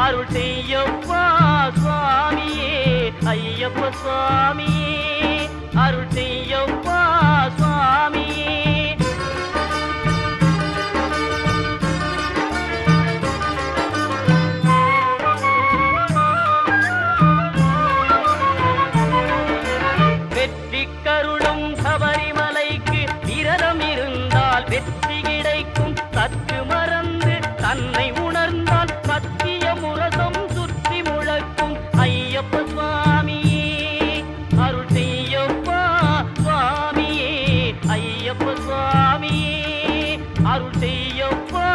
அருள் செய்யப்பா சுவாமியே ஐயப்ப சுவாமியே அருள் செய்யப்பா சுவாமியே. வெற்றி கருளும் சபரிமலைக்கு விரதம் இருந்தால் வெற்றி கிடைக்கும். சற்று மறந்து தன்னை உணர்ந்தால் சத்திய முரசம் சுற்றி முழக்கும். ஐயப்ப சுவாமியே அருள் செய்யப்பா சுவாமியே ஐயப்ப சுவாமியே அருள் செய்யப்பா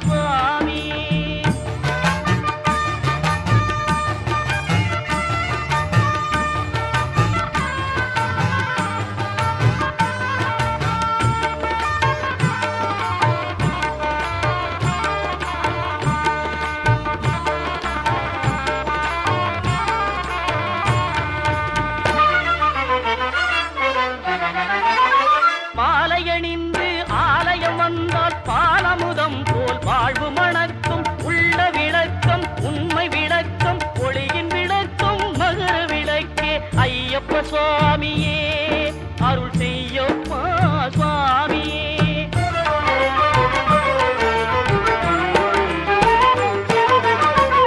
சுவாமியே. மாலையணிந்து ஆலயம் வந்தால் பாலமுதம் போல் வாழ்வு மணக்கும். உள்ள விளக்கம் உண்மை விளக்கம் ஒளியின் விளக்கம் மகர விளக்கே ஐயப்ப சுவாமியே அருள் செய்யப்பா சுவாமியே.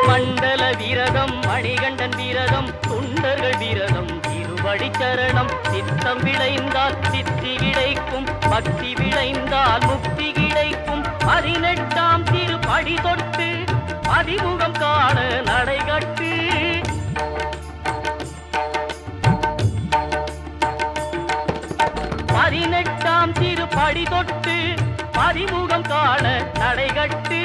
மண்டல விரதம் மணிகண்டன் விரதம் தொண்டர்கள் விரதம் திருவடி சரணம். சித்தம் விளைந்தால் சித்தி கிடைக்கும். பக்தி விளைந்தால் முக்தி கிடைக்கும். 18ஆம் திருப்படி தொட்டு அதிமுகம் காண நடைகட்டு. 18ஆம் திருப்படி தொட்டு பதிமுகம் காண நடைகட்டு.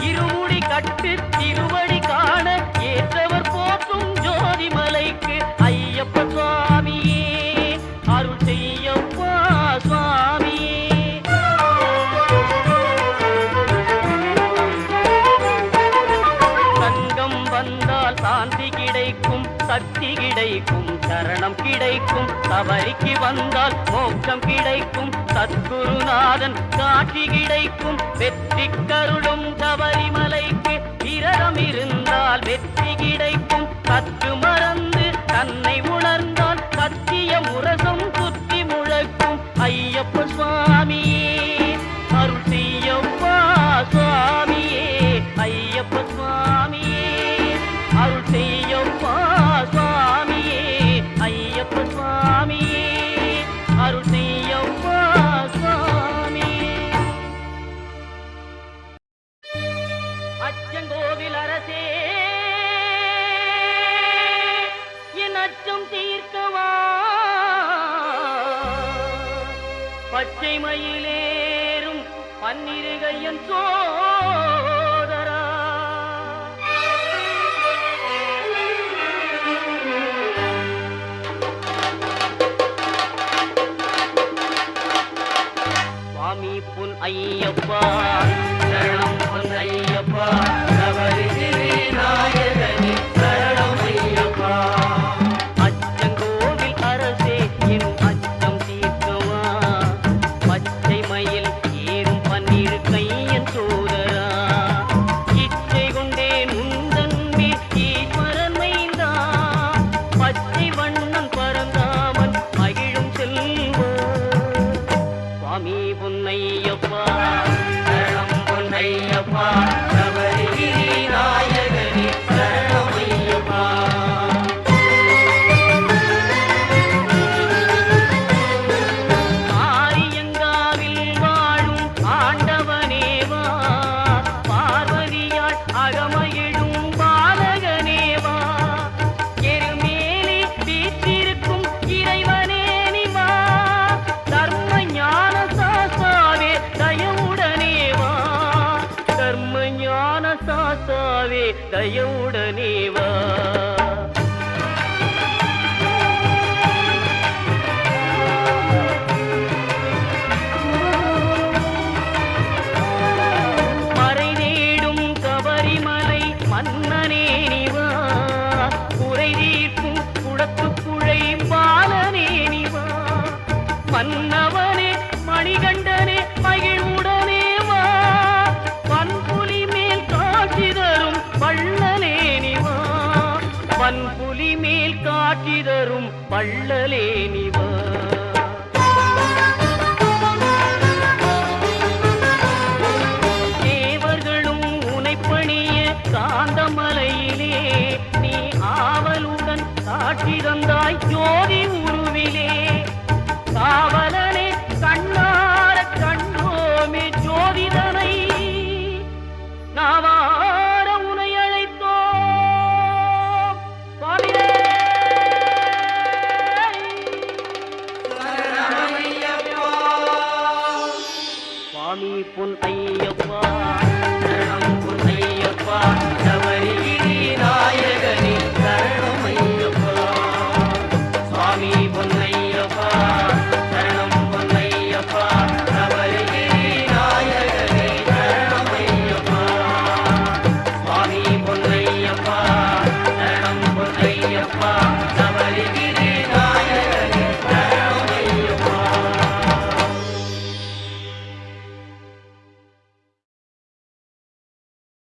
இருமுடி கட்டு திருவடி காண ஏற்றவர் போற்றும் ஜோதிமலைக்கு ஐயப்ப சுவாமியே அருள் செய்யப்பா சுவாமியே. சங்கம் வந்தால் சாந்தி கிடைக்கும். சக்தி கிடைக்கும். சரணம் கிடைக்கும். சபரிக்கு வந்தால் மோட்சம் கிடைக்கும். சத்குருநாதன் காட்சி கிடைக்கும். வெற்றி கருளும் சபரிமலைக்கு விரதம் இருந்தால் வெற்றி கிடைக்கும். சற்று மறந்து தன்னை உணர்ந்தால் சத்திய முரசம் சுற்றி முழக்கும். ஐயப்ப சுவாமியே அருள் செய்யப்பா சுவாமியே ஐயப்ப சுவாமியே அருள் செய்யப்பா சுவாமியே ஐயப்ப சுவாமியே அருள் செய்யப்பா சுவாமியே. அச்சங்கோவில் அரசே என் அச்சம் தீர்க்கவா. பச்சை மயிலேறும் பன்னிருகையன் சோதரா. சுவாமி பொன் ஐயப்பா சரணம் பொன் ஐயப்பா சபரிகிரி நாயகனே சரணம் ஐயப்பா. அச்சங்கோவில் அரசே என் அச்சம் தீர்க்கவா. பச்சை மயில் ஏறும் பன்னிரு கையன் சோதரா. இச்சை கொண்டேன் உந்தன் மேல் ஈஸ்வரன் மைந்தா. பச்சை வண்ணன் பரந்தாமன் மகிழும் செல்வா. சுவாமி பொன்னையப்பா சரணம் பொன்னையப்பா சபரிகிரி நாயகனே சரணம் ஐயப்பா. ஆரியங்காவில் வாழும் ஆண்டவனேவா. பார்வதியாள் அகமகிழும் பாலகனேவா. எருமேலி வீற்றிருக்கும் இறைவனே நிவா. தர்ம ஞான சாஸ்தாவே தயவுடனேவா. தர்ம ஞான சாஸ்தாவே தயவுடனேவா. மறை தேடும் சபரிமலை மன்னனே நிவா. குறை தீர்க்கும் குடத்துக்குழை பாலனே நிவா. மன்னவனே மணிகண்டனே மகிழ்வுடனே வா. பன்புலி மேல் காட்சி தரும் வள்ளலே வள்ளலே நிவா. தேவர்களும் உனைப்பணிய காந்தமலையிலே நீ ஆவலுடன் காட்சி தந்தாய் ஜோதி உருவிலே. காவலனே கண்ணார கண்டோமே ஜோதிதனை நாவார உனை அழைத்தோம் சுவாமியே. சுவாமி பொன் ஐயப்பா சரணம் பொன் ஐயப்பா சபரிகிரி நாயகனே.